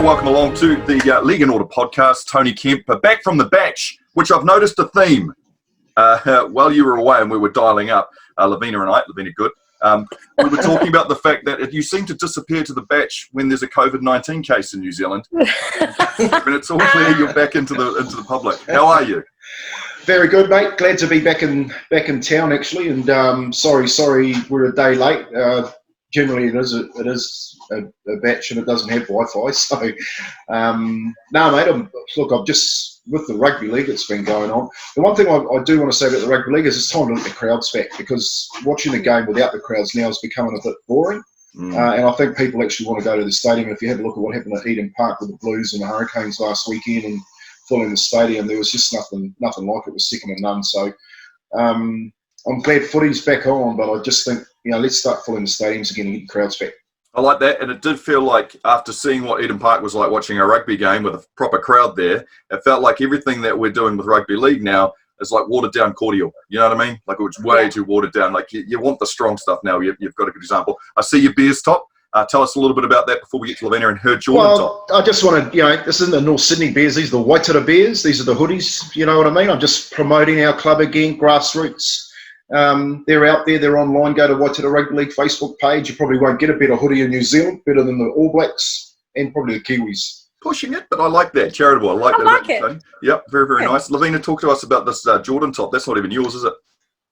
welcome along to the League and Order podcast. Tony Kemp, back from the batch, which I've noticed a theme. While you were away and we were dialing up, Lavina and I, Lavina Good, we were talking about the fact that you seem to disappear to the batch when there's a COVID-19 case in New Zealand. When it's all clear, you're back into the public. How are you? Very good, mate. Glad to be back in town, actually. And sorry, we're a day late. Generally, it is a batch and it doesn't have Wi-Fi. So, no, mate. I've just with the Rugby League that's been going on. The one thing I do want to say about the Rugby League is it's time to let the crowds back, because watching the game without the crowds now is becoming a bit boring. And I think people actually want to go to the stadium. If you have a look at what happened at Eden Park with the Blues and the Hurricanes last weekend and filling the stadium, there was just nothing like it. Was second to none. So I'm glad footy's back on, but I just think, let's start filling the stadiums again and get the crowds back. I like that, and it did feel like, after seeing what Eden Park was like watching a rugby game with a proper crowd there, it felt like everything that we're doing with Rugby League now is like watered down cordial. You know what I mean? Like, it's way too watered down. Like, you want the strong stuff now. You've got a good example. I see your Bears top. Tell us a little bit about that before we get to Lavina and her Jordan top. I just want to, this isn't the North Sydney Bears. These are the Waitara Bears. These are the hoodies. You know what I mean? I'm just promoting our club again, grassroots. They're out there, they're online. Go to Waitara Rugby League Facebook page. You probably won't get a better hoodie in New Zealand, better than the All Blacks and probably the Kiwis. Pushing it, but I like that. Charitable. I like it. Tony. Yep, very, very nice. Lavina, talk to us about this Jordan top. That's not even yours, is it?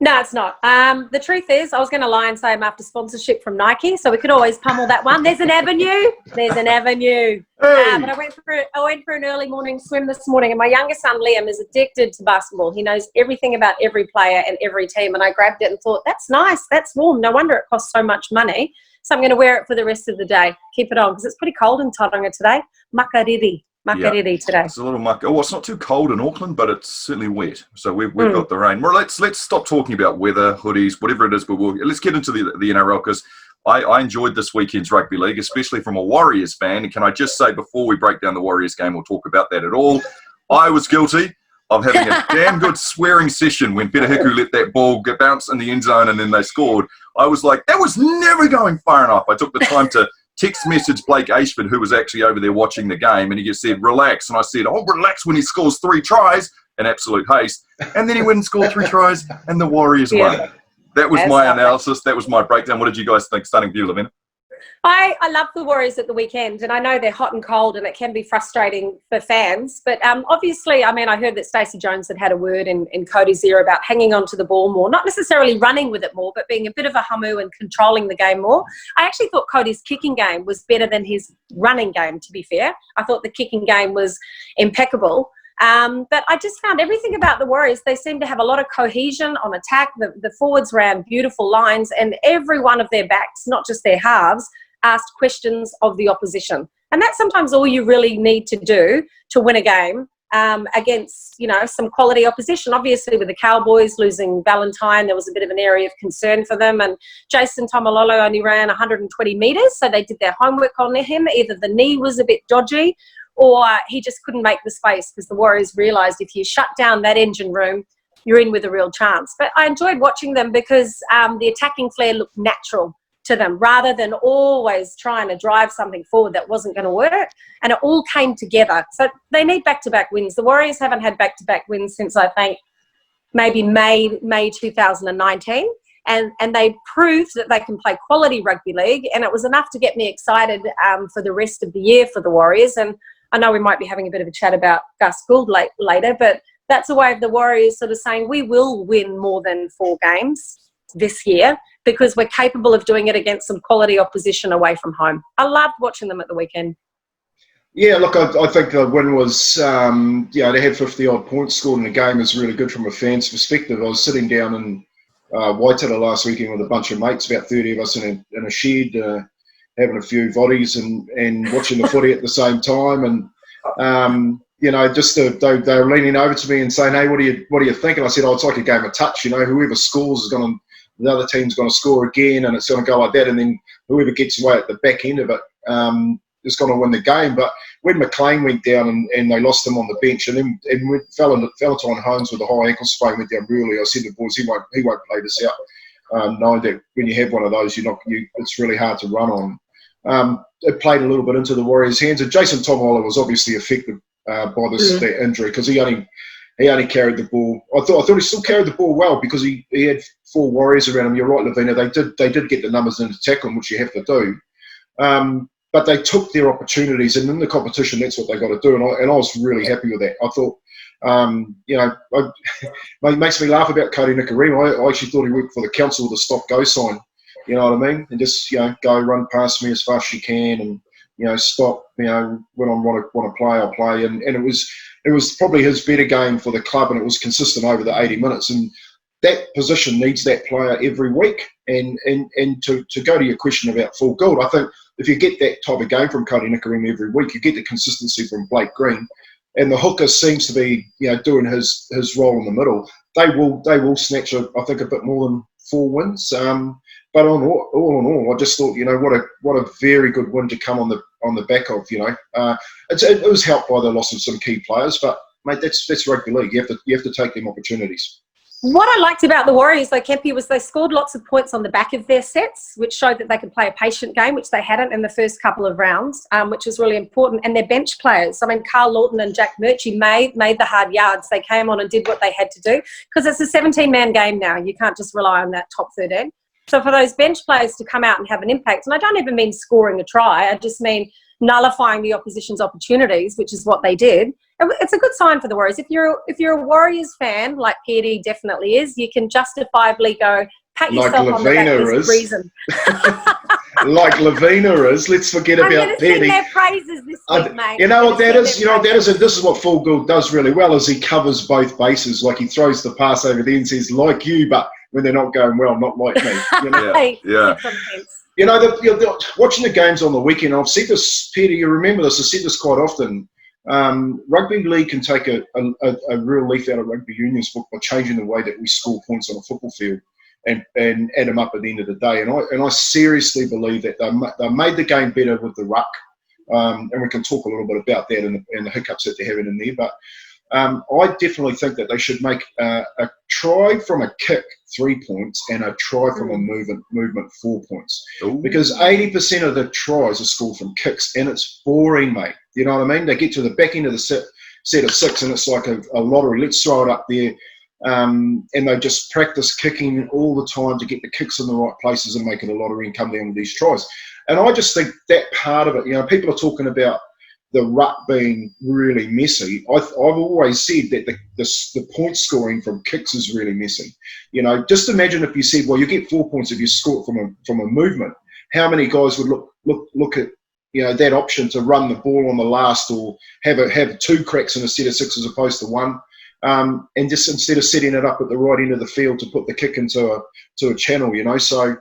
No, it's not. The truth is, I was going to lie and say I'm after sponsorship from Nike, so we could always pummel that one. There's an avenue. There's an avenue. Hey. But I went for an early morning swim this morning, and my youngest son, Liam, is addicted to basketball. He knows everything about every player and every team, and I grabbed it and thought, that's nice. That's warm. No wonder it costs so much money. So I'm going to wear it for the rest of the day. Keep it on, because it's pretty cold in Tauranga today. Makariri today. It's a little muck. Oh, it's not too cold in Auckland, but it's certainly wet. So we've got the rain. Well, let's stop talking about weather, hoodies, whatever it is. But let's get into the NRL, because I enjoyed this weekend's Rugby League, especially from a Warriors fan. And can I just say, before we break down the Warriors game, we'll talk about that at all, I was guilty of having a damn good swearing session when Peter Hiku let that ball bounce in the end zone and then they scored. I was like, that was never going far enough. I took the time to text message Blake Ashford, who was actually over there watching the game, and he just said, relax. And I said, relax when he scores 3 tries in absolute haste. And then he went and scored 3 tries, and the Warriors won. That was my analysis. That was my breakdown. What did you guys think? Starting with you, Lavina. I love the Warriors at the weekend, and I know they're hot and cold and it can be frustrating for fans. But obviously, I heard that Stacey Jones had a word in Cody's ear about hanging on to the ball more, not necessarily running with it more, but being a bit of a hamu and controlling the game more. I actually thought Cody's kicking game was better than his running game, to be fair. I thought the kicking game was impeccable. But I just found everything about the Warriors, they seem to have a lot of cohesion on attack. The forwards ran beautiful lines, and every one of their backs, not just their halves, asked questions of the opposition. And that's sometimes all you really need to do to win a game against, some quality opposition. Obviously, with the Cowboys losing Valentine, there was a bit of an area of concern for them. And Jason Tamalolo only ran 120 metres, so they did their homework on him. Either the knee was a bit dodgy, or he just couldn't make the space, because the Warriors realised if you shut down that engine room, you're in with a real chance. But I enjoyed watching them because the attacking flair looked natural to them, rather than always trying to drive something forward that wasn't going to work. And it all came together. So they need back-to-back wins. The Warriors haven't had back-to-back wins since, I think, maybe May 2019. And they proved that they can play quality rugby league. And it was enough to get me excited for the rest of the year for the Warriors. And I know we might be having a bit of a chat about Gus Gould later, but that's a way of the Warriors sort of saying we will win more than 4 games this year, because we're capable of doing it against some quality opposition away from home. I loved watching them at the weekend. Yeah, look, I think the win was, to have 50-odd points scored in the game is really good from a fan's perspective. I was sitting down in Waitara last weekend with a bunch of mates, about 30 of us in a shed, having a few voddies and watching the footy at the same time. And, they were leaning over to me and saying, hey, what do you think? And I said, it's like a game of touch. Whoever scores is going to, the other team's going to score again, and it's going to go like that. And then whoever gets away at the back end of it is going to win the game. But when McLean went down and they lost him on the bench, and then Valentine Holmes with a high ankle sprain went down really, I said to the boys, he won't play this out. Knowing that when you have one of those, it's really hard to run on. it played a little bit into the Warriors' hands. And Jason Tomola was obviously affected by that injury because he only carried the ball. I thought he still carried the ball well because he had 4 Warriors around him. You're right, Lavina. They did get the numbers in to tackle him, which you have to do. But they took their opportunities, and in the competition, that's what they got to do. And I was really happy with that. I thought, it makes me laugh about Cody Nicarima. I actually thought he worked for the council with a stop-go sign. You know what I mean? And just go run past me as fast as you can, and stop. When I want to play, I'll play. And it was probably his better game for the club, and it was consistent over the 80 minutes. And that position needs that player every week. And to go to your question about full gold, I think if you get that type of game from Cody Nicarima every week, you get the consistency from Blake Green, and the hooker seems to be doing his role in the middle. They will snatch I think a bit more than 4 wins. But all in all, I just thought what a very good win to come on the back of. It was helped by the loss of some key players, but mate, that's rugby league. You have to take them opportunities. What I liked about the Warriors, though, Kempy, was they scored lots of points on the back of their sets, which showed that they could play a patient game, which they hadn't in the first couple of rounds, which was really important. And their bench players, I mean, Carl Lawton and Jack Murchie made the hard yards. They came on and did what they had to do because it's a 17-man game now. You can't just rely on that top 13. So for those bench players to come out and have an impact, and I don't even mean scoring a try, I just mean nullifying the opposition's opportunities, which is what they did. It's a good sign for the Warriors. If you're a Warriors fan, like PD definitely is, you can justifiably go pat yourself on the back. There's a reason. Like Lavina is. Let's forget about PD. I'm going to sing their praises this week, mate. You know what that is? And this is what full good does really well, is he covers both bases. Like he throws the pass over there and says, like you, but when they're not going well, not like me. Yeah. Watching the games on the weekend, I've said this, Peter, you remember this, I've said this quite often. Rugby league can take a real leaf out of rugby union's book by changing the way that we score points on a football field and add them up at the end of the day. And I seriously believe that they made the game better with the ruck. And we can talk a little bit about that and the hiccups that they're having in there. But I definitely think that they should make a try from a kick 3 points and a try from a movement 4 points. Ooh. Because 80% of the tries are scored from kicks, and it's boring, mate. You know what I mean? They get to the back end of the set of 6, and it's like a lottery. Let's throw it up there. And they just practice kicking all the time to get the kicks in the right places and make it a lottery and come down with these tries. And I just think that part of it, people are talking about the ruck being really messy. I've always said that the point scoring from kicks is really messy. Just imagine if you said, well, you get 4 points if you score from a movement. How many guys would look at that option to run the ball on the last, or have 2 cracks in a set of 6 as opposed to 1, and just instead of setting it up at the right end of the field to put the kick into a channel, So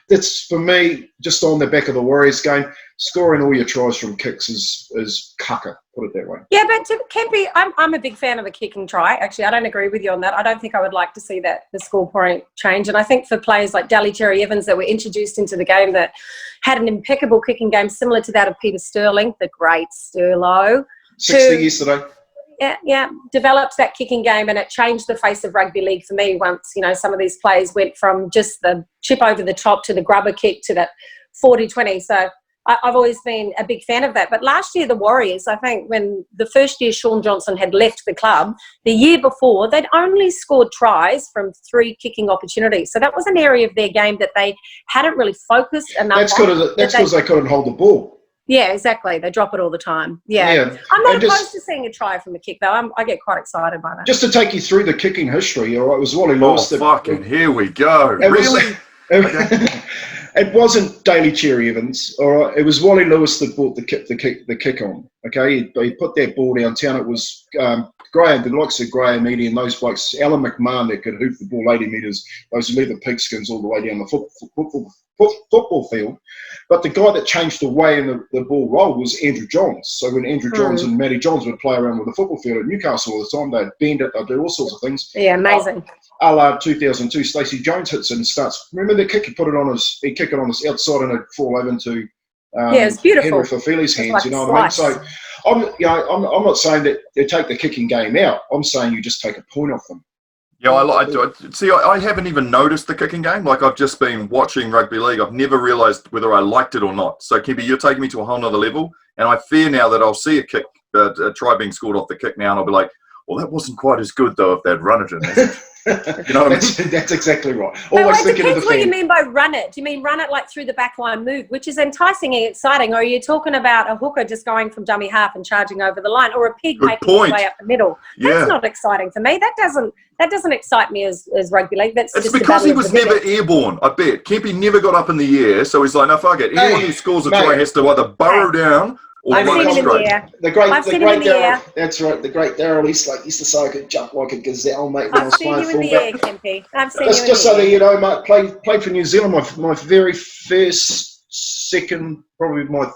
it's for me just on the back of the Warriors game. Scoring all your tries from kicks is caca, put it that way. Yeah, but Kempy, I'm a big fan of a kicking try. Actually, I don't agree with you on that. I don't think I would like to see the score point change. And I think for players like Dally Cherry Evans that were introduced into the game that had an impeccable kicking game similar to that of Peter Sterling, the great Sterlo. 60 yesterday. Yeah, develops that kicking game, and it changed the face of rugby league for me once, some of these players went from just the chip over the top to the grubber kick to that 40-20. So I've always been a big fan of that. But last year, the Warriors, I think when the first year Sean Johnson had left the club, the year before, they'd only scored tries from 3 kicking opportunities. So that was an area of their game that they hadn't really focused enough on. That's because they couldn't hold the ball. Yeah, exactly. They drop it all the time. Yeah. I'm not opposed to seeing a try from a kick, though. I get quite excited by that. Just to take you through the kicking history, all right, it was Wally Lewis. Here we go. Really? It wasn't Daly Cherry Evans, all right. It was Wally Lewis that brought the kick on. Okay, he put that ball downtown. It was Graham, the likes of Graham Eady and those blokes, Alan McMahon that could hoop the ball 80 metres, those leather pigskins all the way down the football field. But the guy that changed the way in the ball rolled was Andrew Johns. So when Andrew Johns and Matty Johns would play around with the football field at Newcastle all the time, they'd bend it, they'd do all sorts of things. Yeah, amazing. A la 2002, Stacey Jones hits it and starts. Remember the kick? He kick it on his outside and it'd fall over into it's beautiful. Henry Fafili's hands. Like you know what I mean? So I'm not saying that they take the kicking game out. I'm saying you just take a point off them. Yeah, I haven't even noticed the kicking game. Like, I've just been watching rugby league. I've never realised whether I liked it or not. So, Kempi, you're taking me to a whole nother level. And I fear now that I'll see a try being scored off the kick now, and I'll be like, well, that wasn't quite as good, though, if they'd run it in. You know what I mean? That's exactly right. Always thinking of the what you mean by run it. Do you mean run it like through the back line move, which is enticing and exciting? Or are you talking about a hooker just going from dummy half and charging over the line, or a pig making his way up the middle? That's not exciting for me. That doesn't excite me as rugby league. It's just because he was never airborne, I bet. Kempi never got up in the air, so he's like, no, fuck it. Anyone who scores a try has to either burrow down or I've seen him in the air. The great Daryl. That's right. The great Daryl used to say I could jump like a gazelle, mate. When I was playing fullback. I've seen you in the air, Kempi. Just so that you know, mate. Played for New Zealand. My very first, second, probably my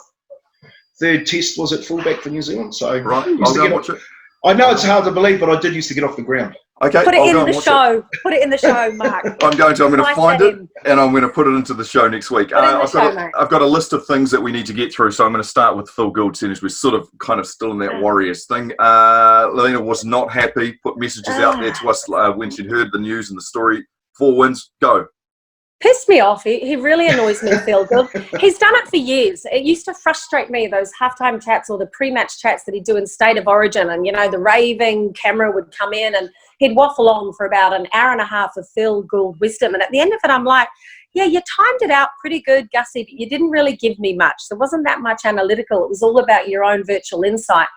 third test was at fullback for New Zealand. So right, I'll go watch it. I know it's hard to believe, but I did used to get off the ground. Okay, Put it in the show. Put it in the show, Mark. I'm going to find it and I'm going to put it into the show next week. I've got a list of things that we need to get through, so I'm going to start with Phil Gould, since we're sort of kind of still in that Warriors thing. Lavina was not happy, put messages out there to us when she'd heard the news and the story. 4 wins, go. Pissed me off. He really annoys me, Phil Gould. He's done it for years. It used to frustrate me, those halftime chats or the pre-match chats that he'd do in State of Origin, and, you know, the raving camera would come in and he'd waffle on for about an hour and a half of Phil Gould wisdom. And at the end of it, I'm like, yeah, you timed it out pretty good, Gussie, but you didn't really give me much. There wasn't that much analytical. It was all about your own virtual insight.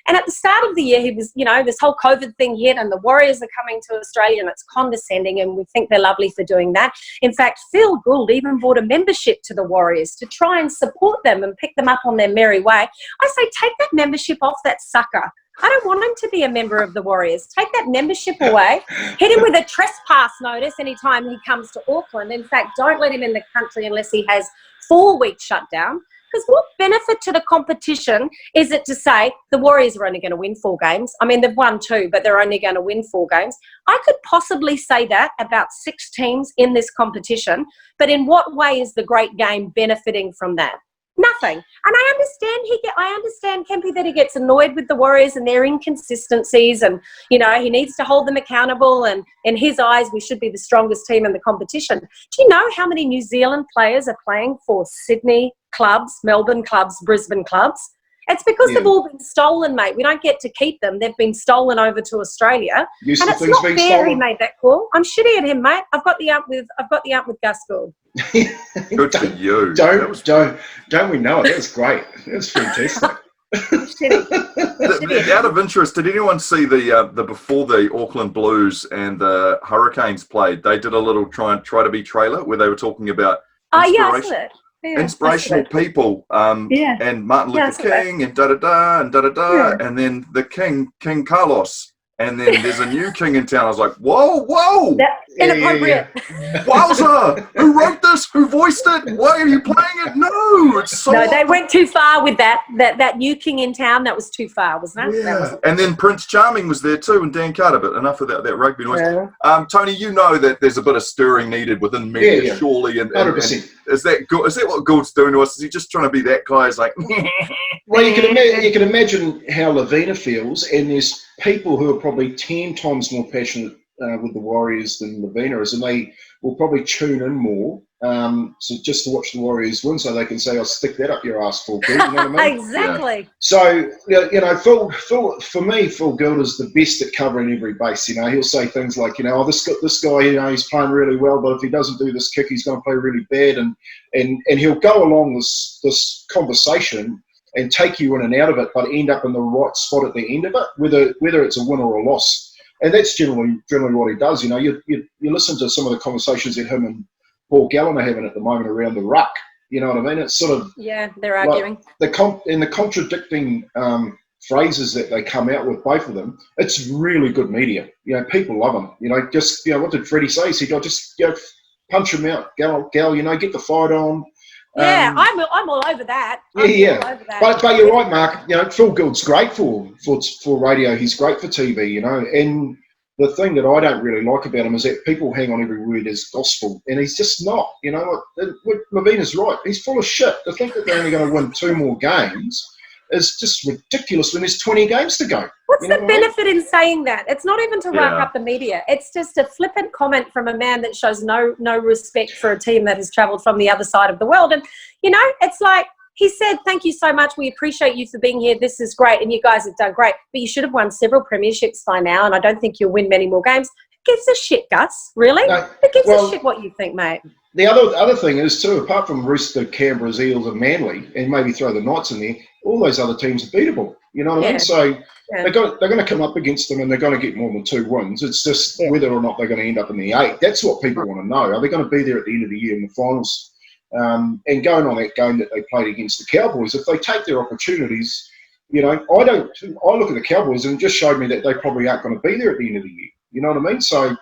And at the start of the year, he was, you know, this whole COVID thing hit and the Warriors are coming to Australia and it's condescending and we think they're lovely for doing that. In fact, Phil Gould even bought a membership to the Warriors to try and support them and pick them up on their merry way. I say, take that membership off that sucker. I don't want him to be a member of the Warriors. Take that membership away. Hit him with a trespass notice anytime he comes to Auckland. In fact, don't let him in the country unless he has 4 weeks shutdown. Because what benefit to the competition is it to say the Warriors are only going to win 4 games? I mean, they've won 2, but they're only going to win 4 games. I could possibly say that about 6 teams in this competition, but in what way is the great game benefiting from that? Nothing. And I understand Kempi that he gets annoyed with the Warriors and their inconsistencies, and, you know, he needs to hold them accountable, and in his eyes we should be the strongest team in the competition. Do you know how many New Zealand players are playing for Sydney clubs, Melbourne clubs, Brisbane clubs? It's because they've all been stolen, mate. We don't get to keep them. They've been stolen over to Australia. And it's not fair he made that call. I'm shitty at him, mate. I've got the out with Gus Gould. Good for you. Don't we know it? That was great. That was fantastic. Out of interest, did anyone see the before the Auckland Blues and the Hurricanes played? They did a little try to be trailer where they were talking about inspirational people, and Martin Luther King and and then the King Carlos. And then there's a new king in town. I was like, whoa. That's inappropriate. Wowza! Who wrote this? Who voiced it? Why are you playing it? No, it's so... No, they went too far with that new king in town. That was too far, wasn't it? Yeah. And then Prince Charming was there too, and Dan Carter. But enough of that rugby noise. Yeah. Tony, you know that there's a bit of stirring needed within media, surely. And 100%. Is that what Gould's doing to us? Is he just trying to be that guy? He's like... Well, you can imagine how Lavina feels, and there's people who are probably 10 times more passionate with the Warriors than Lavina is, and they will probably tune in more so just to watch the Warriors win, so they can say, "I'll stick that up your ass, Phil Gould." You know what I mean? Exactly. Yeah. So you know, Phil, for me, Phil Gould is the best at covering every base. You know, he'll say things like, you know, "Oh, this guy, you know, he's playing really well, but if he doesn't do this kick, he's going to play really bad," and he'll go along this conversation and take you in and out of it, but end up in the right spot at the end of it, whether it's a win or a loss. And that's generally what he does. You know, you listen to some of the conversations that him and Paul Gallen are having at the moment around the ruck. You know what I mean? It's sort of they're arguing. The contradicting phrases that they come out with, both of them. It's really good media. You know, people love them. You know, just, you know, what did Freddie say? He said, just punch him out, Gal. You know, get the fight on. Yeah, I'm all over that. All over that. But you're right, Mark. You know, Phil Gould's great for radio. He's great for TV. You know, and the thing that I don't really like about him is that people hang on every word as gospel, and he's just not. You know, Lavina's right. He's full of shit. To think that they're only going to win 2 more games is just ridiculous when there's 20 games to go. What's the I mean? benefit in saying that? It's not even to rack up the media. It's just a flippant comment from a man that shows no respect for a team that has travelled from the other side of the world. And, it's like he said, thank you so much. We appreciate you for being here. This is great. And you guys have done great. But you should have won several premierships by now. And I don't think you'll win many more games. Who gives a shit, Gus? Really? No, Who gives a shit what you think, mate? The other thing is too, apart from Rooster, Canberra, Eels and Manly, and maybe throw the Knights in there, all those other teams are beatable. You know what I mean? So they're going to come up against them and they're going to get more than 2 wins. It's just whether or not they're going to end up in the 8. That's what people want to know. Are they going to be there at the end of the year in the finals? And going on that game that they played against the Cowboys, if they take their opportunities, I look at the Cowboys and it just showed me that they probably aren't going to be there at the end of the year. You know what I mean? So,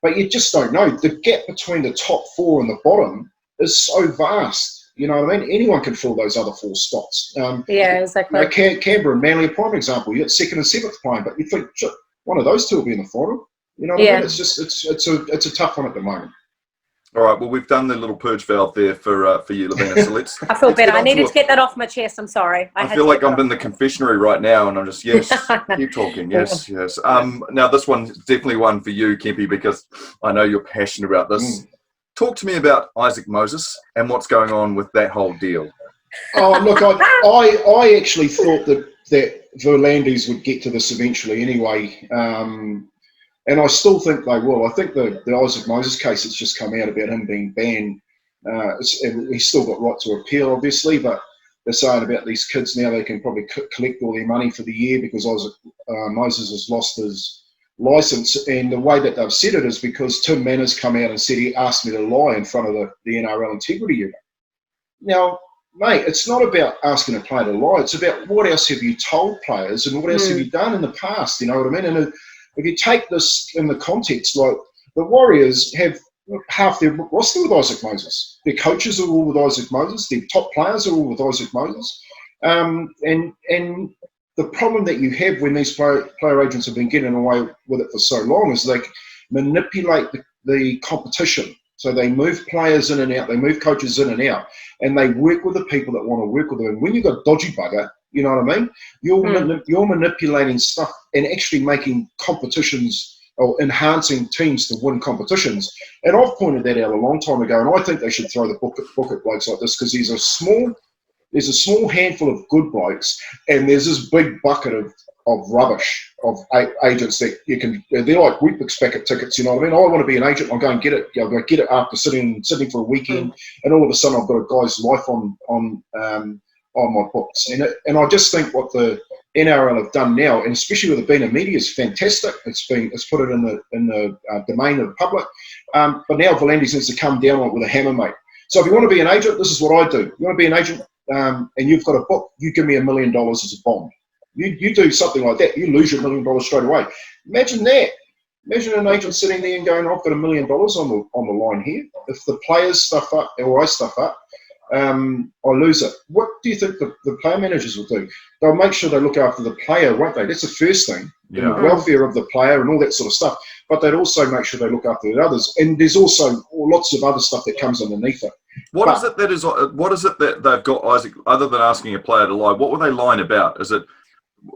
but you just don't know. The gap between the top 4 and the bottom is so vast. You know what I mean? Anyone can fill those other 4 spots. Exactly. Canberra and Manly are a prime example. You got 2nd and 7th playing, but you think one of those 2 will be in the final. You know what I mean? It's just it's a tough one at the moment. All right. Well, we've done the little purge valve there for you, Lavina. So let's. I feel better. I needed to get that off my chest. I'm sorry. I feel like I'm in the confessionary right now, and I'm just keep talking. Yes. Now this one's definitely one for you, Kempy, because I know you're passionate about this. Talk to me about Issac Moses and what's going on with that whole deal. Oh, look, I actually thought that Verlandis would get to this eventually anyway. And I still think they will. I think the Issac Moses case that's just come out about him being banned, he's still got right to appeal, obviously, but they're saying about these kids now they can probably collect all their money for the year because Issac Moses has lost his licence. And the way that they've said it is because Tim Manners come out and said he asked me to lie in front of the NRL integrity unit. Now, mate, it's not about asking a player to lie. It's about what else have you told players and what else have you done in the past, you know what I mean? And if you take this in the context, like the Warriors have half their roster with Issac Moses. Their coaches are all with Issac Moses. Their top players are all with Issac Moses. And the problem that you have when these player agents have been getting away with it for so long is they manipulate the competition. So they move players in and out, they move coaches in and out, and they work with the people that want to work with them. And when you've got dodgy bugger, you know what I mean? You're manipulating stuff and actually making competitions or enhancing teams to win competitions. And I've pointed that out a long time ago, and I think they should throw the book at blokes like this because there's a small handful of good blokes, and there's this big bucket of rubbish of agents that they're like Weet-Bix packet tickets, you know what I mean? I want to be an agent, I'll go and get it. I'll go get it after sitting in Sydney for a weekend, and all of a sudden I've got a guy's life on my books. And I just think what the NRL have done now, and especially with it being a media, is fantastic. It's put it in the domain of the public. But now Volandis needs to come down on it with a hammer, mate. So if you want to be an agent, this is what I do. You want to be an agent, and you've got a book, you give me $1 million as a bond. You do something like that, you lose your $1 million straight away. Imagine that. Imagine an agent sitting there and going, I've got $1 million on the line here. If the players stuff up or I stuff up, I lose it. What do you think the player managers will do? They'll make sure they look after the player, won't they? That's the first thing. The welfare of the player and all that sort of stuff. But they'd also make sure they look after the others. And there's also lots of other stuff that comes underneath it. What is it that they've got Isaac, other than asking a player to lie? What were they lying about? Is it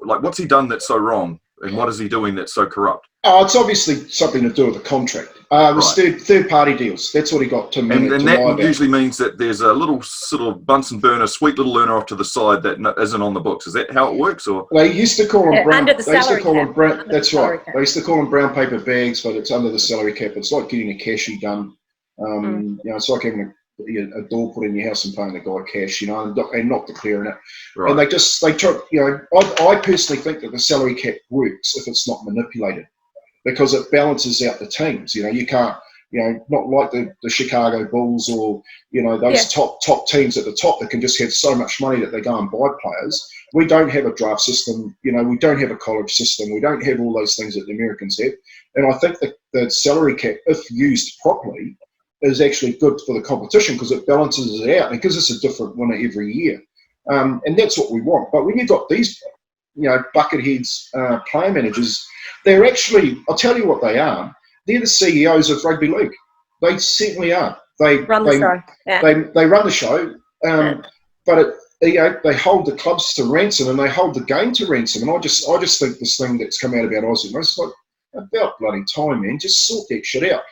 like, what's he done that's so wrong? And what is he doing that's so corrupt? It's obviously something to do with the contract. It was third-party deals. That's what he got to lie about. And that usually means that there's a little sort of Bunsen burner, sweet little learner off to the side that isn't on the books. Is that how it works? Or they used to call them brown. Under the salary cap. That's right. They used to call them brown paper bags, but it's under the salary cap. It's like getting a cashy done. It's like having a door put in your house and paying the guy cash, and not declaring it. Right. And they try, I personally think that the salary cap works if it's not manipulated, because it balances out the teams. You can't, not like the Chicago Bulls or, those top teams at the top that can just have so much money that they go and buy players. We don't have a draft system. We don't have a college system. We don't have all those things that the Americans have. And I think that the salary cap, if used properly, is actually good for the competition because it balances it out and it gives us a different winner every year. And that's what we want. But when you've got these, bucketheads player managers, they're actually, I'll tell you what they are. They're the CEOs of Rugby League. They certainly are. They run the show. Yeah. They run the show. But they hold the clubs to ransom and they hold the game to ransom. And I just think this thing that's come out about Issac Moses, like, about bloody time, man. Just sort that shit out.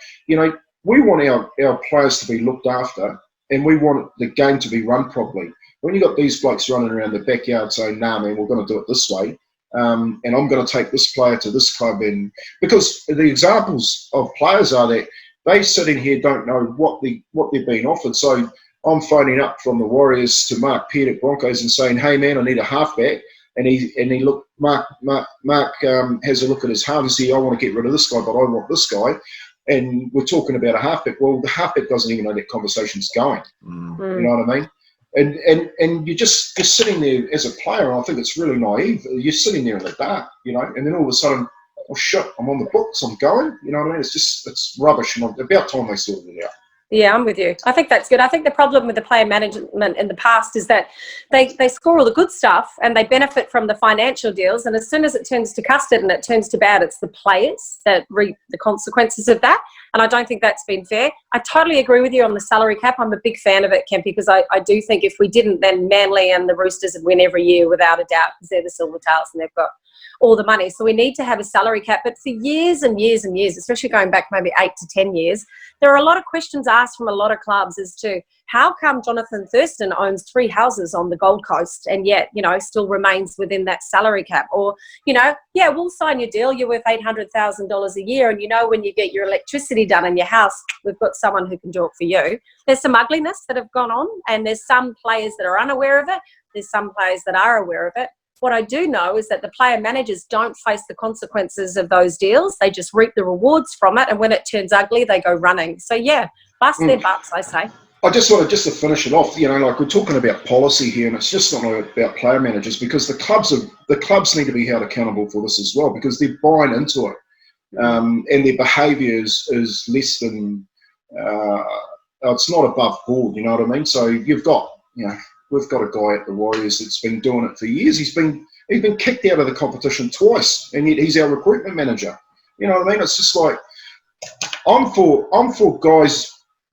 We want our players to be looked after, and we want the game to be run properly. When you got these blokes running around the backyard saying, "Nah, man, we're going to do it this way," and I'm going to take this player to this club, and because the examples of players are that they sitting here don't know what they're being offered. So I'm phoning up from the Warriors to Mark Peart at Broncos and saying, "Hey, man, I need a halfback." And he look. Mark has a look at his half and says, "I want to get rid of this guy, but I want this guy." And we're talking about a halfback. Well, the halfback doesn't even know that conversation's going. You know what I mean? And you're sitting there as a player, and I think it's really naive. You're sitting there in the dark, and then all of a sudden, oh shit, I'm on the books, I'm going. You know what I mean? It's rubbish, and about time they sorted it out. Yeah, I'm with you. I think that's good. I think the problem with the player management in the past is that they score all the good stuff and they benefit from the financial deals. And as soon as it turns to custard and it turns to bad, it's the players that reap the consequences of that. And I don't think that's been fair. I totally agree with you on the salary cap. I'm a big fan of it, Kemp, because I do think if we didn't, then Manly and the Roosters would win every year without a doubt, because they're the Silvertails and they've got all the money. So we need to have a salary cap. But for years and years and years, especially going back maybe 8 to 10 years, there are a lot of questions asked from a lot of clubs as to how come Jonathan Thurston owns 3 houses on the Gold Coast and yet, still remains within that salary cap. Or, yeah, we'll sign your deal. You're worth $800,000 a year. And, when you get your electricity done in your house, we've got someone who can do it for you. There's some ugliness that have gone on, and there's some players that are unaware of it. There's some players that are aware of it. What I do know is that the player managers don't face the consequences of those deals. They just reap the rewards from it. And when it turns ugly, they go running. So, yeah, bust their butts, I say. I just want to finish it off, like we're talking about policy here, and it's just not about player managers, because the clubs need to be held accountable for this as well, because they're buying into it. And their behaviour is less than, it's not above board, you know what I mean? So you've got, we've got a guy at the Warriors that's been doing it for years. He's been kicked out of the competition twice, and yet he's our recruitment manager. You know what I mean? It's just like, I'm for guys,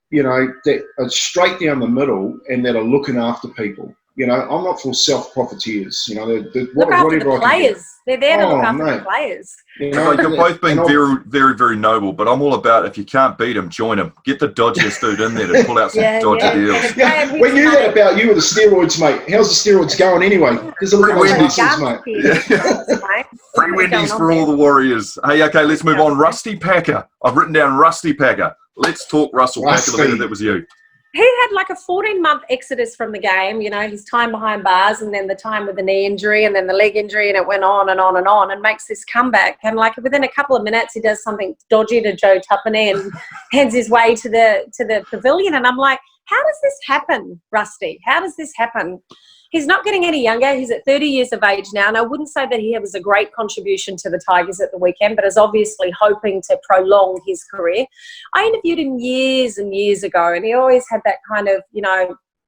that are straight down the middle and that are looking after people. I'm not for self-profiteers. Look after the players. They're there to look after the players. You're both being very, very, very noble, but I'm all about, if you can't beat them, join them. Get the dodgiest dude in there to pull out some dodgy deals. Yeah. We knew that about you with the steroids, mate. How's the steroids going anyway? There's a little bit of mate. Free Wendy's for all the Warriors. Hey, okay, let's move on. Rusty Packer. I've written down Rusty Packer. Let's talk Russell Packer. That was you. He had like a 14-month exodus from the game, his time behind bars, and then the time with the knee injury and then the leg injury, and it went on and on and on, and makes this comeback. And like within a couple of minutes, he does something dodgy to Joe Tuppeny and heads his way to the pavilion. And I'm like, how does this happen, Rusty? How does this happen? He's not getting any younger. He's at 30 years of age now. And I wouldn't say that he was a great contribution to the Tigers at the weekend, but is obviously hoping to prolong his career. I interviewed him years and years ago, and he always had that kind of,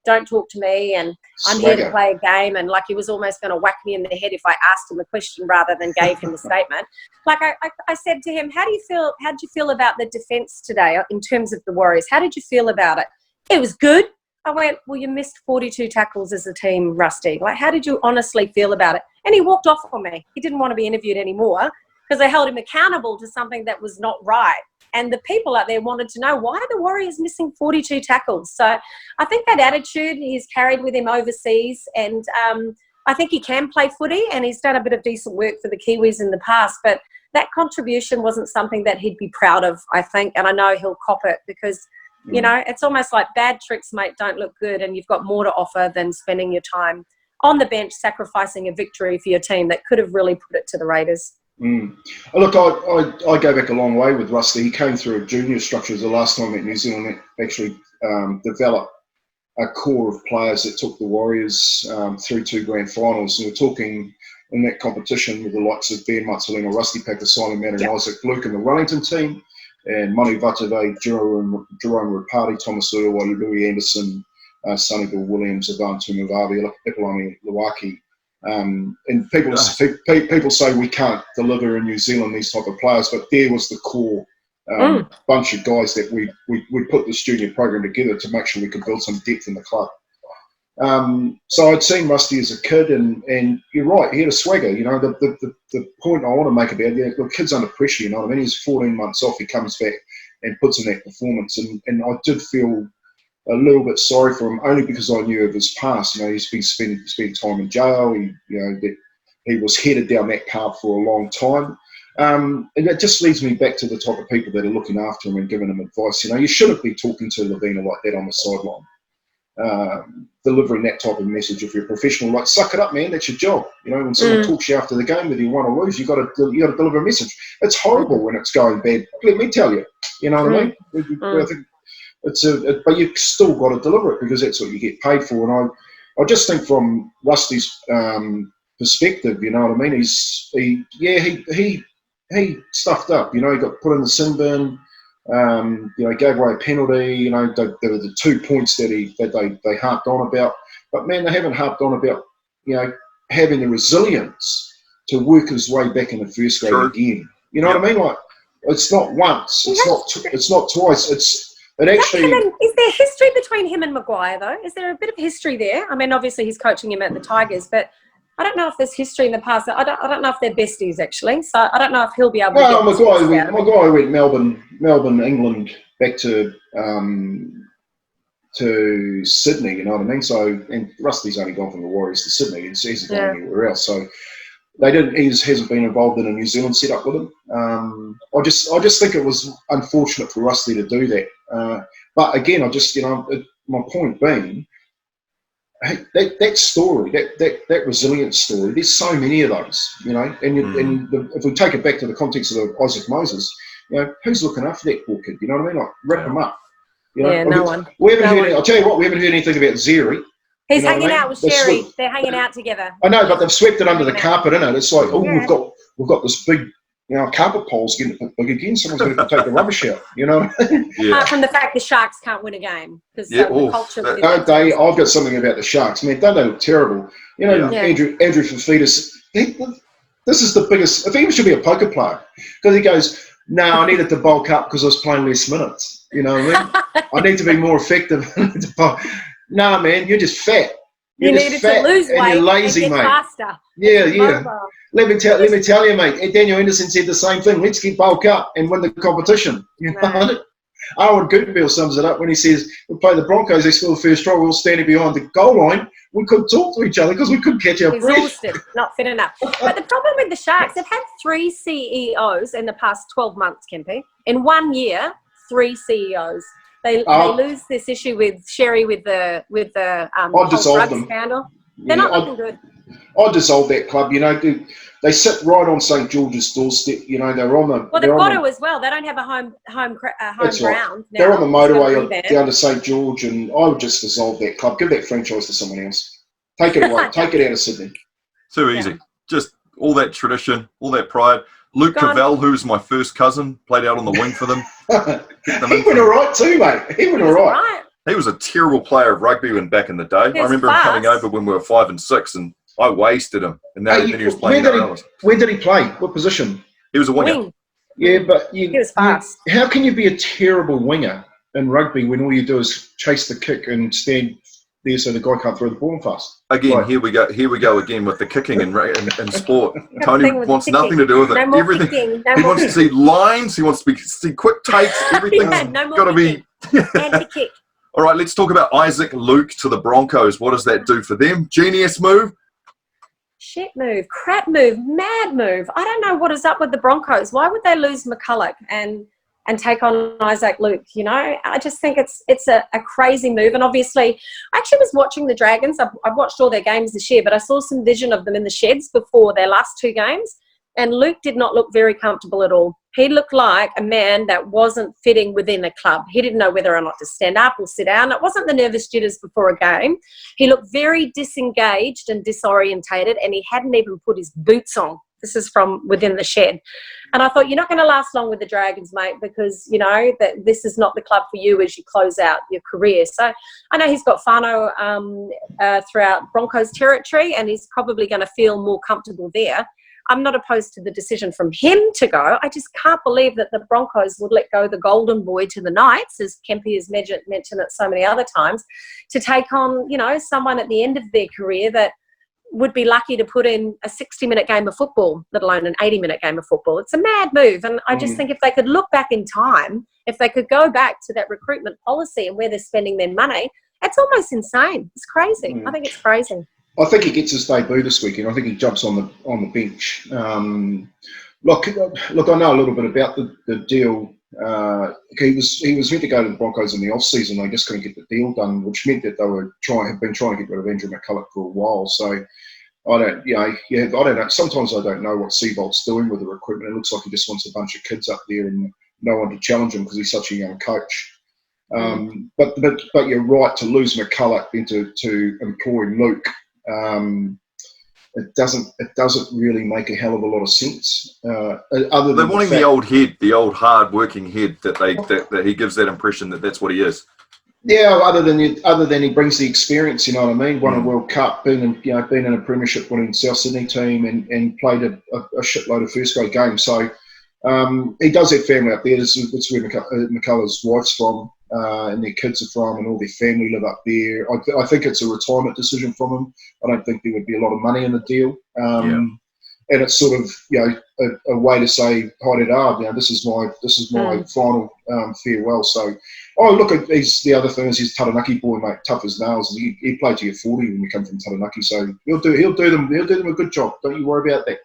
don't talk to me, and I'm here to play a game. And like he was almost going to whack me in the head if I asked him a question rather than gave him a statement. Like I said to him, how did you feel about the defence today in terms of the Warriors? How did you feel about it? It was good. I went, well, you missed 42 tackles as a team, Rusty. Like, how did you honestly feel about it? And he walked off on me. He didn't want to be interviewed anymore because they held him accountable to something that was not right. And the people out there wanted to know, why are the Warriors missing 42 tackles? So I think that attitude he's carried with him overseas, and I think he can play footy, and he's done a bit of decent work for the Kiwis in the past, but that contribution wasn't something that he'd be proud of, I think, and I know he'll cop it because it's almost like bad tricks, mate, don't look good, and you've got more to offer than spending your time on the bench sacrificing a victory for your team that could have really put it to the Raiders. Look, I go back a long way with Rusty. He came through a junior structure as the last time that New Zealand actually developed a core of players that took the Warriors through 2 grand finals. And we're talking in that competition with the likes of Ben Matsalina, Rusty Packer, Simon Mann, and Isaac Luke in the Wellington team, and Manu Vatuvei, Jerome Rapati, Thomas Urwai, Louis Anderson, Sonny Bill Williams, Ivan Tumavavi, Ipolani Luaki. And people say we can't deliver in New Zealand these type of players, but there was the core bunch of guys that we put this junior program together to make sure we could build some depth in the club. So I'd seen Rusty as a kid, and you're right, he had a swagger. You know, the point I want to make about it, the kid's under pressure. You know what I mean? He's 14 months off. He comes back and puts in that performance, and I did feel a little bit sorry for him, only because I knew of his past. You know, he's been spending time in jail. He was headed down that path for a long time. And that just leads me back to the type of people that are looking after him and giving him advice. You know, you shouldn't be talking to Lavina like that on the sideline, delivering that type of message. If you're a professional, like, suck it up, man. That's your job. You know, when someone talks you after the game, whether you won or lose, you got to deliver a message. It's horrible when it's going bad. Let me tell you. You know what I mean? I think but you've still got to deliver it, because that's what you get paid for. And I just think from Rusty's perspective, you know what I mean? He stuffed up. You know, he got put in the sin bin. You know, gave away a penalty. You know, there were the 2 points that they harped on about. But man, they haven't harped on about, you know, having the resilience to work his way back in the first grade again. You know what I mean? Like, it's not once. It's not twice. It actually. Is there history between him and Maguire though? Is there a bit of history there? I mean, obviously he's coaching him at the Tigers, but I don't know if there's history in the past. I don't know if they're besties actually. So I don't know if he'll be able to. Well, Maguire went Melbourne, England, back to Sydney. You know what I mean? So, and Rusty's only gone from the Warriors to Sydney. He hasn't gone anywhere else. So they didn't. He hasn't been involved in a New Zealand setup with him. I just think it was unfortunate for Rusty to do that. But again, my point being, hey, that story, that resilience story, there's so many of those, you know. If we take it back to the context of Issac Moses, you know, who's looking after that poor kid? You know what I mean? Like, wrap him up. You know? No one. We haven't heard. I'll tell you what, we haven't heard anything about Zeri. He's hanging out with Sherry. They're hanging out together. I know, but they've swept it under the carpet, innit? It's like, we've got this big, you know, carpet pole's getting big again. Someone's going to take the rubbish out. You know what I mean? Apart from the fact the Sharks can't win a game because the culture. Don't they? I've got something about the Sharks, man. Don't they look terrible? You know, Andrew Fafidis. This is the biggest. I think he should be a poker player, because he goes, "No, I needed to bulk up because I was playing less minutes." You know what I mean? I need to be more effective. No, man, you're just fat. You needed to lose weight and you're lazy, and get mate. Faster. Yeah. Let me tell you, mate. Daniel Anderson said the same thing. Let's get bulk up and win the competition. You know? Owen Goodbill sums it up when he says, we play the Broncos, they score the first try, we were all standing behind the goal line. We couldn't talk to each other because we couldn't catch our breath. Exhausted, not fit enough. But the problem with the Sharks, they've had 3 CEOs in the past 12 months, Kempy. In 1 year, 3 CEOs. They lose this issue with Sherry with the whole drug scandal. They're not looking good. I dissolved that club. You know, they sit right on St George's doorstep. You know, they're on the. Well, they've got to as well. They don't have a home ground. Now. They're on the motorway down to St George, and I would just dissolve that club. Give that franchise to someone else. Take it away. Take it out of Sydney. Too easy. Just all that tradition, all that pride. Luke Cavell, who's my first cousin, played out on the wing for them. He went all right too, mate. He went all right. He was a terrible player of rugby back in the day. I remember him coming over when we were 5 and 6, and I wasted him. And then he was playing. Where did he play? What position? He was a winger. Yeah, but he was fast. How can you be a terrible winger in rugby when all you do is chase the kick and stand there so the guy can't throw the ball fast? Again, here we go again with the kicking in sport. Tony wants nothing to do with it. Everything. He wants to see lines. He wants to see quick takes. Everything's got to be. Anti-kick. All right, let's talk about Isaac Luke to the Broncos. What does that do for them? Genius move? Shit move, crap move, mad move. I don't know what is up with the Broncos. Why would they lose McCulloch and take on Isaac Luke? You know, I just think it's a crazy move. And obviously, I actually was watching the Dragons. I've watched all their games this year, but I saw some vision of them in the sheds before their last 2 games. And Luke did not look very comfortable at all. He looked like a man that wasn't fitting within a club. He didn't know whether or not to stand up or sit down. It wasn't the nervous jitters before a game. He looked very disengaged and disorientated, and he hadn't even put his boots on. This is from within the shed. And I thought, you're not going to last long with the Dragons, mate, because, you know, that this is not the club for you as you close out your career. So I know he's got whānau throughout Broncos territory, and he's probably going to feel more comfortable there. I'm not opposed to the decision from him to go. I just can't believe that the Broncos would let go the golden boy to the Knights, as Kempy has mentioned it so many other times, to take on, someone at the end of their career that would be lucky to put in a 60-minute game of football, let alone an 80-minute game of football. It's a mad move. And I just think if they could look back in time, if they could go back to that recruitment policy and where they're spending their money, it's almost insane. It's crazy. I think it's crazy. I think he gets his debut this weekend. I think he jumps on the bench. Look, I know a little bit about the deal. He was meant to go to the Broncos in the off season. They just couldn't get the deal done, which meant that they have been trying to get rid of Andrew McCulloch for a while. So I don't know. Sometimes I don't know what Seabolt's doing with the recruitment. It looks like he just wants a bunch of kids up there and no one to challenge him because he's such a young coach. But you're right, to lose McCulloch then to employ Luke. It doesn't really make a hell of a lot of sense. Other than they're wanting the old head, the old hard-working head that he gives that impression that that's what he is. Yeah, other than he brings the experience, you know what I mean. Won a World Cup, been in a premiership winning South Sydney team, and played a shitload of first grade games. So he does have family up there. That's where McCullough's wife's from. And their kids are from, and all their family live up there. I think it's a retirement decision from him. I don't think there would be a lot of money in the deal. And it's sort of a way to say hi to Dad. This is my final farewell. So look, he's the other thing is he's a Taranaki boy, mate, tough as nails. He played to your 40 when you come from Taranaki, so he'll do them a good job. Don't you worry about that.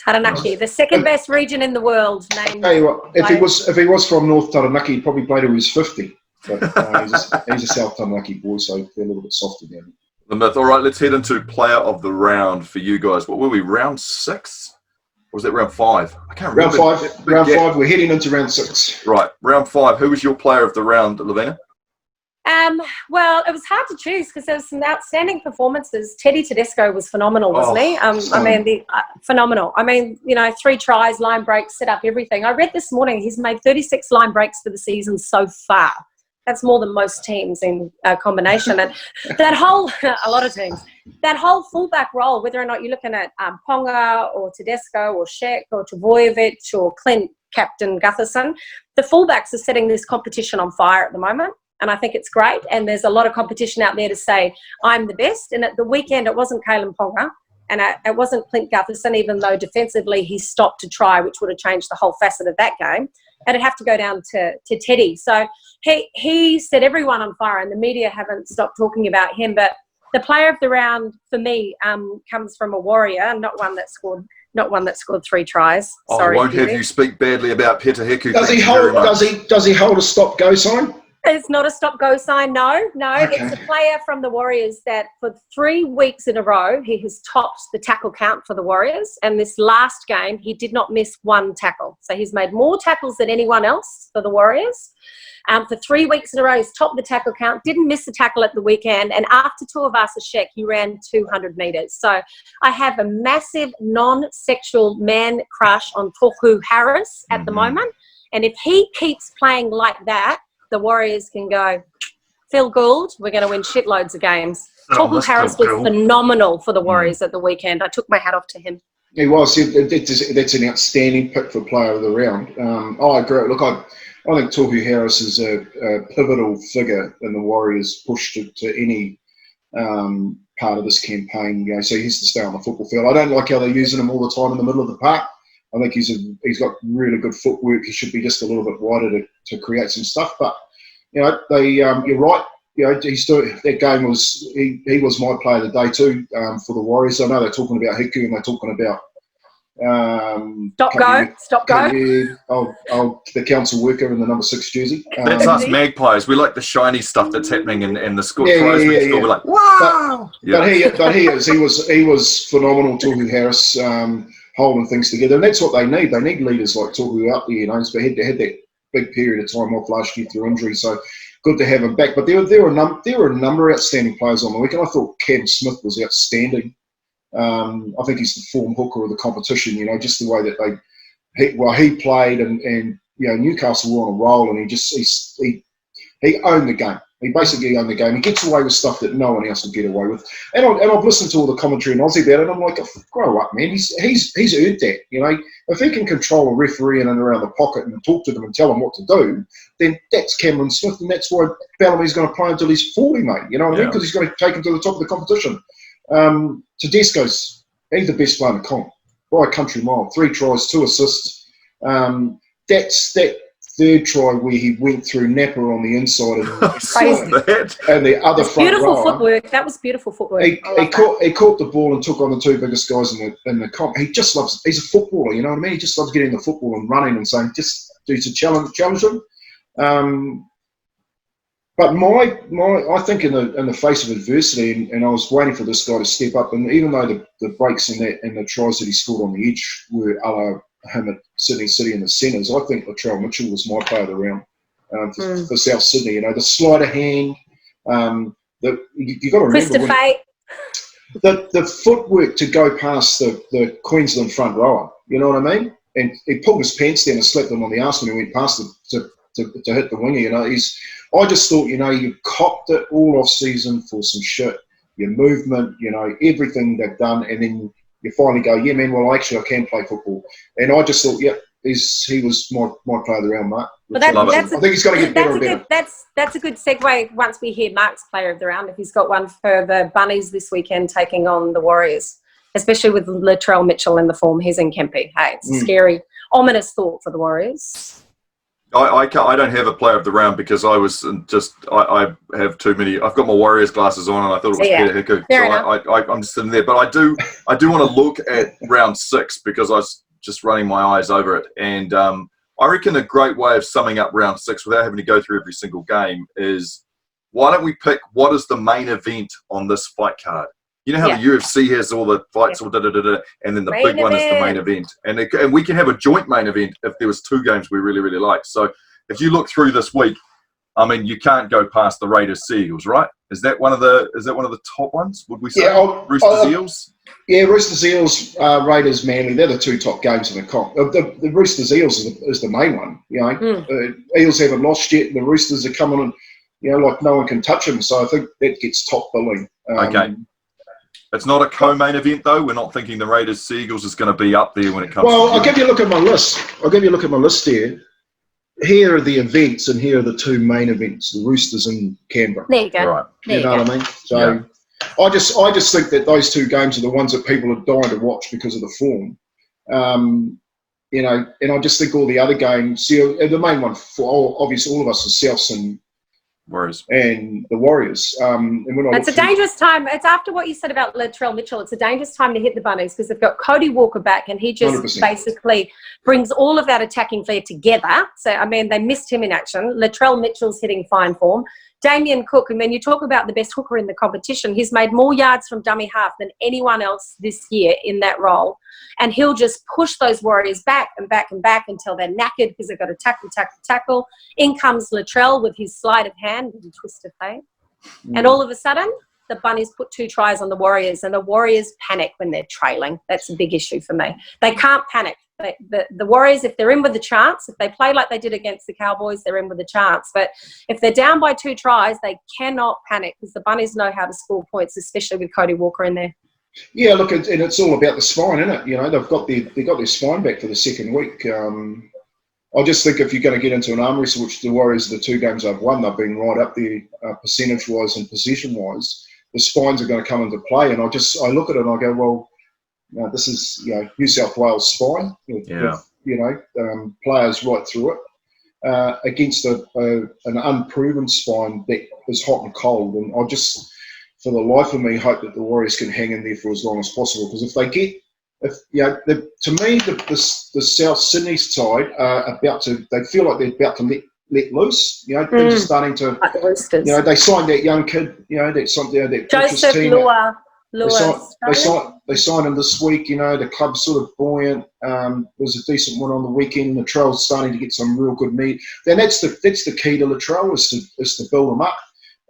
Taranaki, the second best region in the world. Hey, if he was from North Taranaki, he'd probably play till he was 50. But he's a South Taranaki boy, so they're a little bit softer down. The myth. All right, let's head into player of the round for you guys. What were we, round 6? Or was that round 5? I can't remember. Round 5. We're heading into round 6. Right, round 5. Who was your player of the round, Lavina? Well, it was hard to choose because there was some outstanding performances. Teddy Tedesco was phenomenal, wasn't he? Phenomenal. 3 tries, line breaks, set up everything. I read this morning he's made 36 line breaks for the season so far. That's more than most teams in combination. And that whole, a lot of teams, that whole fullback role, whether or not you're looking at Ponga or Tedesco or Sheck or Trbojevic or Clint, Captain Gutherson, the fullbacks are setting this competition on fire at the moment. And I think it's great. And there's a lot of competition out there to say, I'm the best. And at the weekend, it wasn't Kalen Ponga and it wasn't Clint Gutherson, even though defensively he stopped to try, which would have changed the whole facet of that game. And it'd have to go down to Teddy. So he set everyone on fire, and the media haven't stopped talking about him. But the player of the round for me comes from a Warrior, not one that scored 3 tries. Sorry, I won't have you speak badly about Petaheku. Does he hold a stop-go sign? It's not a stop-go sign, no. Okay. It's a player from the Warriors that for 3 weeks in a row, he has topped the tackle count for the Warriors. And this last game, he did not miss 1 tackle. So he's made more tackles than anyone else for the Warriors. For 3 weeks in a row, he's topped the tackle count, didn't miss a tackle at the weekend. And after Tuivasa Sheck, he ran 200 metres. So I have a massive non-sexual man crush on Tohu Harris at the moment. And if he keeps playing like that, the Warriors can go, Phil Gould, we're going to win shitloads of games. Tohu Harris was phenomenal for the Warriors at the weekend. I took my hat off to him. He was. That's an outstanding pick for player of the round. I agree. Look, I think Tohu Harris is a pivotal figure in the Warriors' push to any part of this campaign. So he has to stay on the football field. I don't like how they're using him all the time in the middle of the park. I think he's got really good footwork. He should be just a little bit wider to create some stuff. But you're right. That game was he was my player of the day too for the Warriors. I know they're talking about Hiku and they're talking about stop go. The council worker in the number 6 jersey. That's us Magpies. We like the shiny stuff that's happening and the score tries. We're like, wow. But he was phenomenal. Tohu Harris. Holding things together, and that's what they need. They need leaders like Tohu out there, But he had that big period of time off last year through injury, so good to have him back. But there were a number of outstanding players on the weekend. I thought Cam Smith was outstanding. I think he's the form hooker of the competition. Just the way that he played, and Newcastle were on a roll, and he owned the game. He basically owned the game. He gets away with stuff that no one else will get away with. And I've listened to all the commentary in Aussie about it, and I'm like, oh, grow up, man. He's earned that. You know, if he can control a referee in and around the pocket and talk to them and tell them what to do, then that's Cameron Smith, and that's why Bellamy's going to play until he's 40, mate. You know what I mean? Because he's going to take him to the top of the competition. Tedesco's, he's the best player in the comp by a country mile. 3 tries, 2 assists. That's that third try where he went through Napa on the inside and the other front beautiful rower. Footwork. That was beautiful footwork. He caught the ball and took on the 2 biggest guys in the comp. He just loves. He's a footballer, you know what I mean. He just loves getting the football and running and saying just to challenge him. But I think in the face of adversity, and I was waiting for this guy to step up. And even though the breaks and the tries that he scored on the edge were a la him at Sydney City in the centres, I think Latrell Mitchell was my player of the round for South Sydney. You know, the sleight of hand, you got to remember the footwork to go past the Queensland front rower. You know what I mean? And he pulled his pants down and slapped him on the arse when he went past it to hit the winger. You know, I just thought, you know, you copped it all off season for some shit. Your movement, you know, everything they've done, and then you finally go, yeah, man, well, actually, I can play football. And I just thought, yeah, he was my player of the round, Mark. Well, I think he's going to get better and better. That's a good segue once we hear Mark's player of the round, if he's got one for the Bunnies this weekend taking on the Warriors, especially with Latrell Mitchell in the form he's in Kempe. Hey, it's a scary, ominous thought for the Warriors. I don't have a player of the round because I have too many. I've got my Warriors glasses on, and I thought it was Peter Hiku. So I'm just sitting there. But I do want to look at round 6 because I was just running my eyes over it. And I reckon a great way of summing up round 6 without having to go through every single game is, why don't we pick what is the main event on this fight card? You know how the UFC has all the fights, and then the big one is the main event. And we can have a joint main event if there was 2 games we really, really like. So if you look through this week, I mean, you can't go past the Raiders Seagulls, right? Is that one of the top ones, would we say? Yeah, Roosters Eels? Yeah, Roosters Eels, Raiders Manly, they're the 2 top games in the comp. The Roosters Eels is the main one. You know, Eels haven't lost yet, and the Roosters are coming on, you know, like no one can touch them. So I think that gets top billing. Okay. It's not a co-main event, though. We're not thinking the Raiders Seagulls is going to be up there when it comes to... I'll give you a look at my list. here. Here are the events, and here are the 2 main events, the Roosters and Canberra. There you go. Right. You know what I mean? So I just think that those 2 games are the ones that people are dying to watch because of the form. You know, and I just think all the other games... the main one, for obviously all of us, is Souths and Warriors. And the Warriors. It's a dangerous time. It's after what you said about Latrell Mitchell. It's a dangerous time to hit the Bunnies because they've got Cody Walker back, and he just 100%. basically brings all of that attacking flair together. So, I mean, they missed him in action. Latrell Mitchell's hitting fine form. Damien Cook, and when you talk about the best hooker in the competition, he's made more yards from dummy half than anyone else this year in that role. And he'll just push those Warriors back and back and back until they're knackered because they've got to tackle. In comes Latrell with his sleight of hand and twist of fate. And all of a sudden, the Bunnies put 2 tries on the Warriors, and the Warriors panic when they're trailing. That's a big issue for me. They can't panic. The Warriors, if they're in with a chance, if they play like they did against the Cowboys, they're in with a chance. But if they're down by 2 tries, they cannot panic because the Bunnies know how to score points, especially with Cody Walker in there. Yeah, look, and it's all about the spine, isn't it? You know, they've got their spine back for the second week. I just think if you're going to get into an arm wrestle, which the Warriors, the 2 games they've won, they've been right up there percentage-wise and possession-wise. The spines are going to come into play, and I look at it and I go, well, this is, you know, New South Wales spine, with, you know, players right through it against an unproven spine that is hot and cold. And I just, for the life of me, hope that the Warriors can hang in there for as long as possible. Because if they get, to me, the South Sydney side are they feel like they're about to let loose. You know, things are starting to, like the Roosters. You know, they signed that young kid, you know, that Joseph team. They signed him this week. You know, the club's sort of buoyant. There was a decent one on the weekend. Latrell's starting to get some real good meat. Then that's the key to Latrell is to build them up.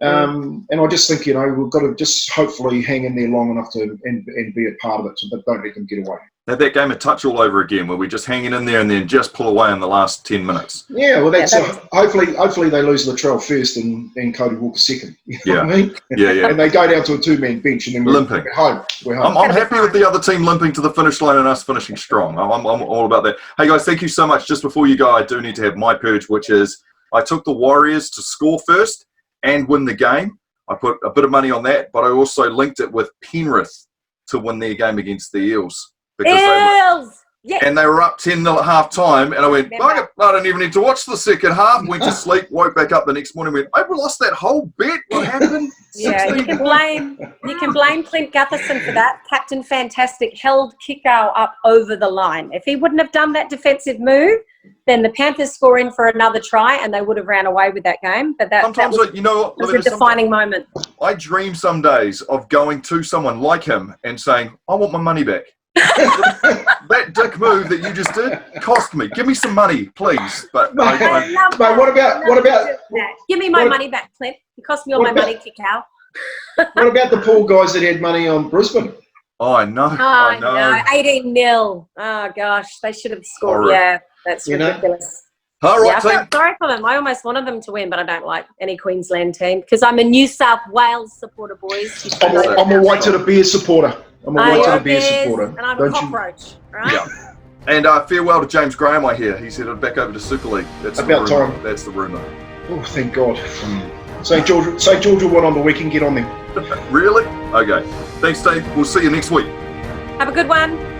And I just think, we've got to just hopefully hang in there long enough to and be a part of it, but don't let them get away. Had that game a touch all over again, where we're just hanging in there and then just pull away in the last 10 minutes. Yeah, well, that's hopefully they lose Latrell first and Cody Walker second. You know what I mean? Yeah. And they go down to a two-man bench and then we're home. We're home. I'm happy with the other team limping to the finish line and us finishing strong. I'm all about that. Hey guys, thank you so much. Just before you go, I do need to have my purge, which is I took the Warriors to score first and win the game. I put a bit of money on that, but I also linked it with Penrith to win their game against the Eels. And they were up 10-0 at half time, and I went, I don't even need to watch the second half. Went to sleep, woke back up the next morning, went, I lost that whole bet. What happened? Yeah, you can blame Clint Gutherson for that. Captain Fantastic held Kikau up over the line. If he wouldn't have done that defensive move, then the Panthers score in for another try, and they would have ran away with that game. But that was a defining moment. I dream some days of going to someone like him and saying, I want my money back. That dick move that you just did cost me. Give me some money, please. But what about? Give me my money back, Clint. It cost me all my money, Kikau. What about the poor guys that had money on Brisbane? Oh, I know. I know. 18-0. Oh gosh, they should have scored. Yeah, that's ridiculous. All right, I felt sorry for them. I almost wanted them to win, but I don't like any Queensland team because I'm a New South Wales supporter, boys. I'm a White to the Bears supporter. I'm a White to the Bears supporter. And I'm a cockroach, right? Yeah. And farewell to James Graham, I hear. He's headed back over to Super League. That's about time. That's the rumour. Oh, thank God. St. George will win on the weekend. Get on them. Really? Okay. Thanks, Dave. We'll see you next week. Have a good one.